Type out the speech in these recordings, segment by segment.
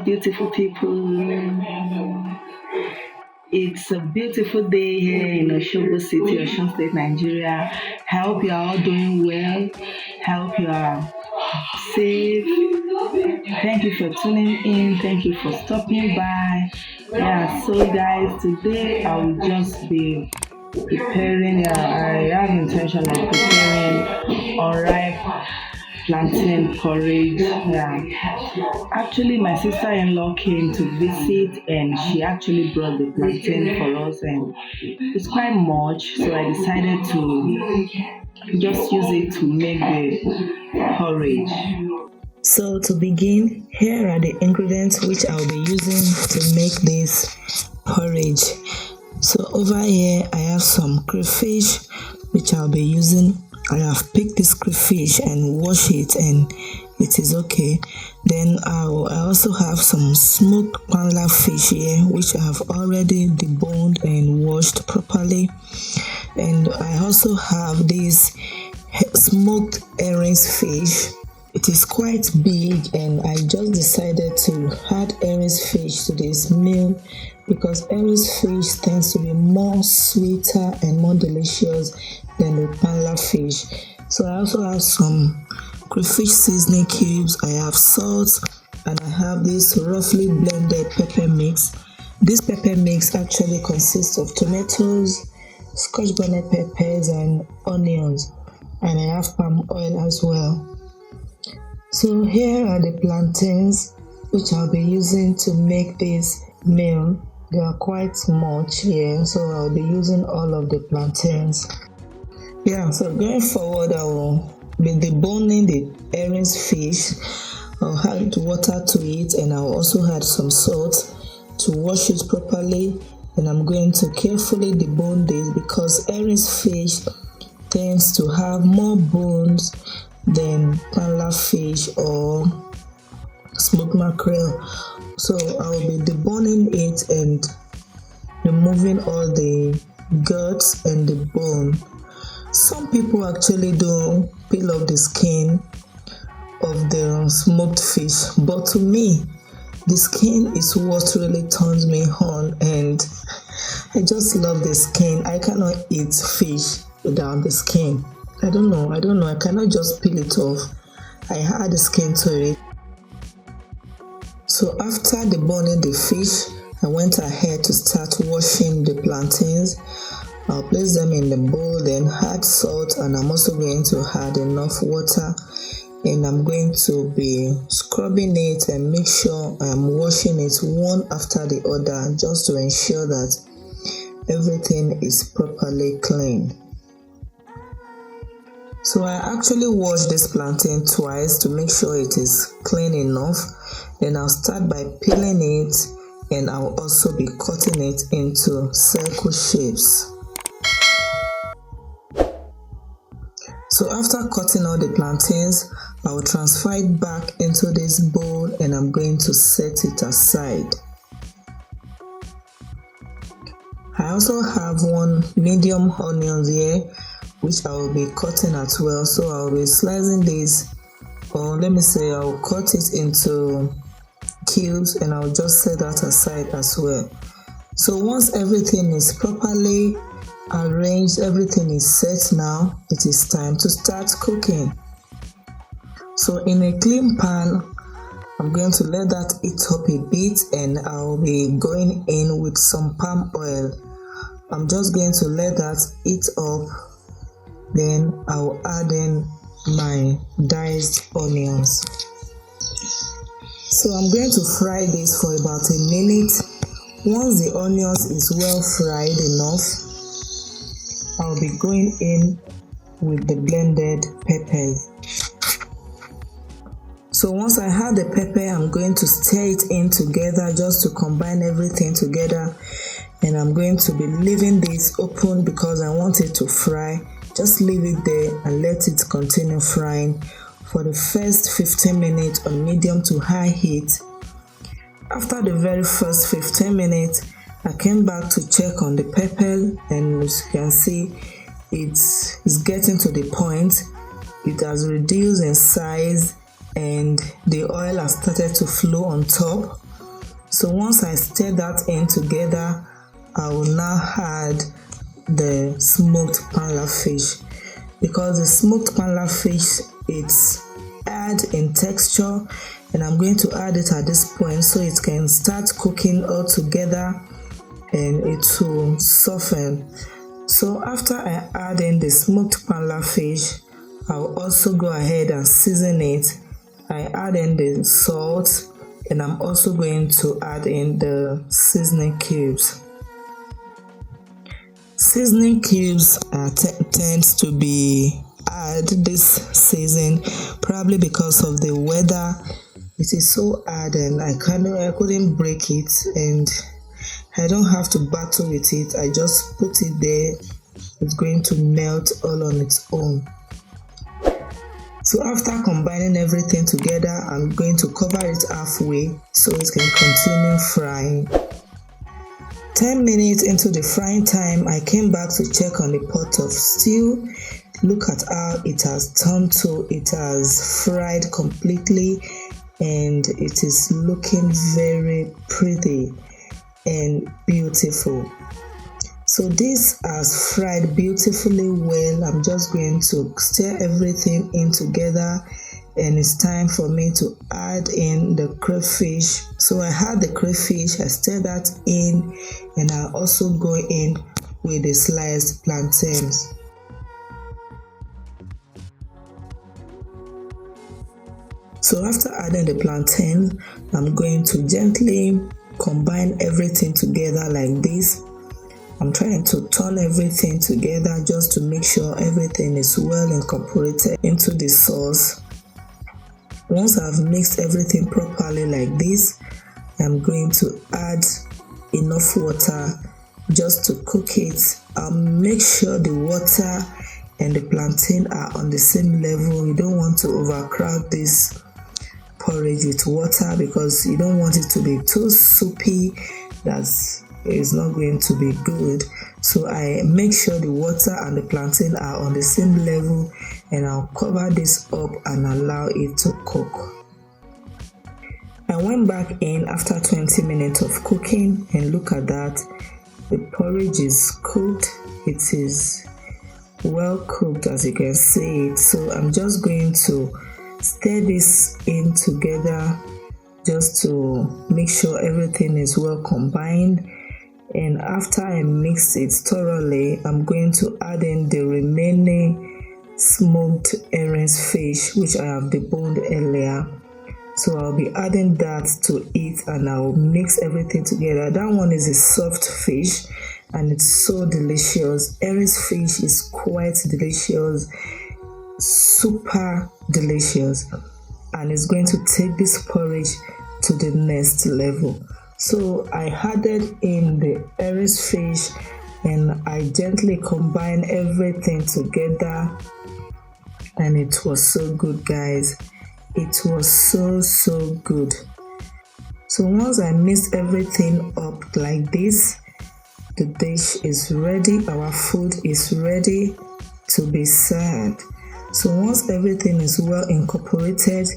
beautiful people. It's a beautiful day here in Osun City, Osun State, Nigeria. I hope you are all doing well. I hope you are safe. Thank you for tuning in. Thank you for stopping by. Yeah, so guys, today I will just be preparing. I have intention of preparing unripe plantain porridge. Yeah. Actually, my sister-in-law came to visit, and she actually brought the plantain for us, and it's quite much. So I decided to just use it to make the porridge. So to begin, here are the ingredients which I'll be using to make this porridge. So over here I have some crayfish which I'll be using. I have picked this crayfish and wash it, and it is okay. Then I also have some smoked panla fish here which I have already deboned and washed properly. And I also have this smoked herrings fish. It is quite big, and I just decided to add herrings fish to this meal because herrings fish tends to be more sweeter and more delicious than the panla fish. So I also have some crayfish seasoning cubes, I have salt, and I have this roughly blended pepper mix. This pepper mix actually consists of tomatoes, scotch bonnet peppers, and onions, and I have palm oil as well. So here are the plantains which I'll be using to make this meal. They are quite much here, so I'll be using all of the plantains. Yeah, so going forward, I will be deboning the herrings fish. I'll add water to it, and I'll also add some salt to wash it properly. And I'm going to carefully debone this because herrings fish tends to have more bones than panla fish or smoked mackerel. So I'll be deboning it and removing all the guts and the bone. Some people actually do peel off the skin of the smoked fish, but to me, the skin is what really turns me on, and I just love the skin. I cannot eat fish without the skin. I don't know. I cannot just peel it off. I add the skin to it. So after deboning the fish, I went ahead to start washing the plantains. I'll place them in the bowl, then add salt, and I'm also going to add enough water, and I'm going to be scrubbing it and make sure I'm washing it one after the other just to ensure that everything is properly clean. So I actually wash this plantain twice to make sure it is clean enough. Then I'll start by peeling it, and I'll also be cutting it into circle shapes. So after cutting all the plantains, I will transfer it back into this bowl, and I'm going to set it aside. I also have one medium onion here which I will be cutting as well. So I'll be slicing this, or let me say I'll cut it into cubes, and I'll just set that aside as well. So once everything is properly arranged, everything is set now, it is time to start cooking. So in a clean pan, I'm going to let that heat up a bit, and I'll be going in with some palm oil. I'm just going to let that heat up, then I'll add in my diced onions. So I'm going to fry this for about a minute. Once the onions is well fried enough, I'll be going in with the blended peppers. So once I have the pepper, I'm going to stir it in together just to combine everything together, and I'm going to be leaving this open because I want it to fry. Just leave it there and let it continue frying for the first 15 minutes on medium to high heat. After the very first 15 minutes, I came back to check on the pepper, and as you can see, it's getting to the point. It has reduced in size, and the oil has started to flow on top. So once I stir that in together, I will now add the smoked panla fish, because the smoked panla fish, it's add in texture, and I'm going to add it at this point so it can start cooking all together and it will soften. So after I add in the smoked panla fish, I'll also go ahead and season it. I add in the salt, and I'm also going to add in the seasoning cubes. Seasoning cubes tends to be added this season, probably because of the weather. It is so hard and I couldn't break it, and I don't have to battle with it. I just put it there. It's going to melt all on its own. So after combining everything together, I'm going to cover it halfway so it can continue frying. 10 minutes into the frying time, I came back to check on the pot of stew. Look at how it has turned to. It has fried completely and it is looking very pretty and beautiful. So this has fried beautifully well. I'm just going to stir everything in together, and it's time for me to add in the crayfish. So I had the crayfish, I stir that in, and I also go in with the sliced plantains. So after adding the plantain, I'm going to gently combine everything together like this. I'm trying to turn everything together just to make sure everything is well incorporated into the sauce. Once I've mixed everything properly like this, I'm going to add enough water just to cook it. I'll make sure the water and the plantain are on the same level. You don't want to overcrowd this porridge with water because you don't want it to be too soupy. That's is not going to be good. So I make sure the water and the plantain are on the same level, and I'll cover this up and allow it to cook. I went back in after 20 minutes of cooking, and look at that, the porridge is cooked. It is well cooked, as you can see it. So I'm just going to stir this in together just to make sure everything is well combined. And after I mix it thoroughly, I'm going to add in the remaining smoked herrings fish, which I have deboned earlier. So I'll be adding that to it, and I'll mix everything together. That one is a soft fish and it's so delicious. Herrings fish is quite delicious, super delicious, and it's going to take this porridge to the next level. So I added in the herrings fish and I gently combined everything together, and it was so good, guys. It was so good. So once I mixed everything up like this, the dish is ready. Our food is ready to be served. So once everything is well incorporated,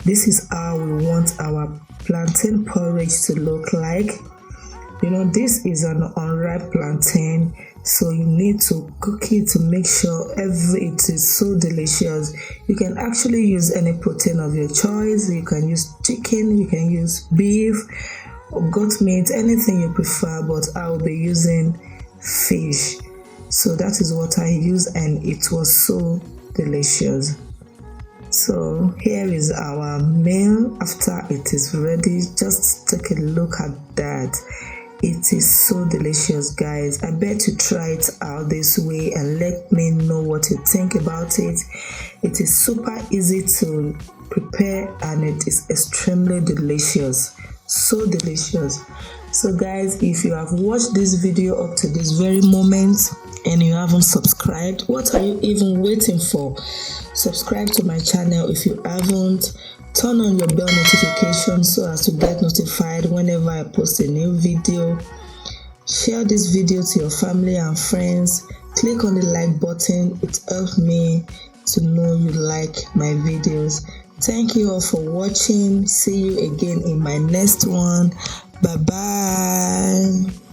this is how we want our plantain porridge to look like. You know, this is an unripe plantain, so you need to cook it to make sure it is so delicious. You can actually use any protein of your choice. You can use chicken, you can use beef or goat meat, anything you prefer, but I will be using fish. So that is what I use, and it was so delicious. So here is our meal after it is ready. Just take a look at that. It is so delicious, guys. I bet you try it out this way and let me know what you think about it. It is super easy to prepare and it is extremely delicious. So delicious. So guys, if you have watched this video up to this very moment and you haven't subscribed, what are you even waiting for? Subscribe to my channel if you haven't. Turn on your bell notification so as to get notified whenever I post a new video. Share this video to your family and friends. Click on the like button. It helps me to know you like my videos. Thank you all for watching. See you again in my next one. Bye bye.